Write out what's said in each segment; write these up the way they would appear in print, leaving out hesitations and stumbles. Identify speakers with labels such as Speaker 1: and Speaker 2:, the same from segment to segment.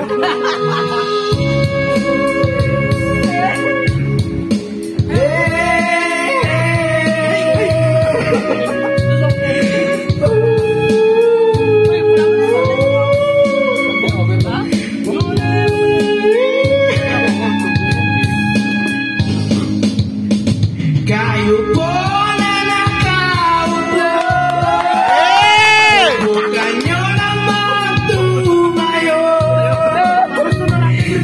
Speaker 1: Kayo po na nakaupo, bukan nyo naman tumayo,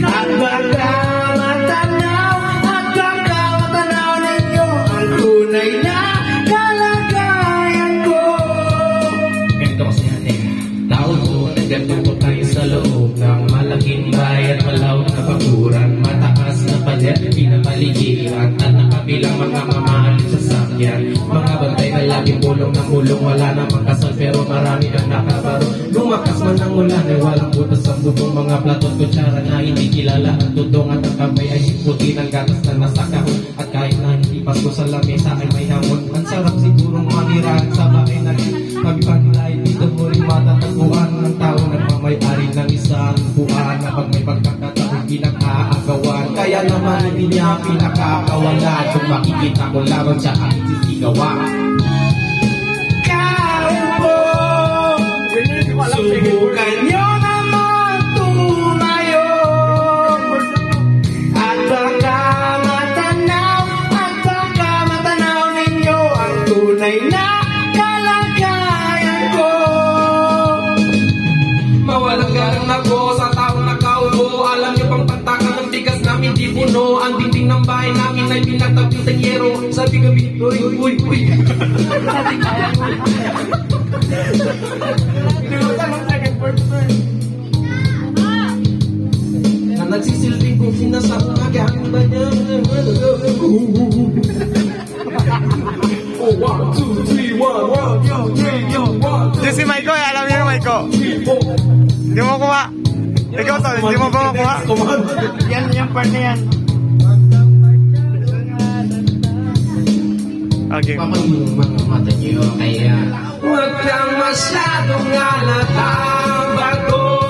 Speaker 1: at baka matanaw ninyo ang tunay na kalagayan ko. Ganito kasi natin, tao po, nagkatuto tayo sa loob ng malaking bayan, malawak na bakuran, mataas na pader, pinapaligiran, at nakabilang mga mamahalin sa sakyan. Mga bantay na laging bulong ng ulong, wala namang kasal pero marami ang nakabaro. Lumakas man ang ulan ay walang butas ang bubong, mga platon kutsara na hindi kilala ang tutong, at ang kamay ay siputi ng gatas na nasa kahon. At kahit na hindi pasko sa lamesa ay may hamon, ang sarap sigurong manirahan sa bahay na rin. Pagpaglaay dito mo rin matatagpuan ng tao nagmamay-ari ng isang buwan, na pag may pagkakataon pinag-aagawan. Kaya naman hindi niya pinakakawalan kung makikita ko lamang siya ang sisigawan. Kaupo, subukan nyo naman tumayo, at baka matanaw ninyo ang tunay na kalagayan ko. Mawalang galang ako sa taong nakaupo, alam nyo pang pantakan ng bigas namin di puno, ang dingding ng bahay namin ay pinatag yung tenyero. Sabi gabi, uy na nagsisilbing kung sinasabaga ang banyang. Oh, 1, 2, 3, 1, 1, 2, 3, 1.
Speaker 2: Yung si Maiko, alam niyo yung Maiko. Hindi mo kuha. Ikaw to, hindi mo ba makuha?
Speaker 3: Yan yung part na yan.
Speaker 2: Okay.
Speaker 1: Papagulong mga mata niyo, kaya huwag kang masyadong alatang bago.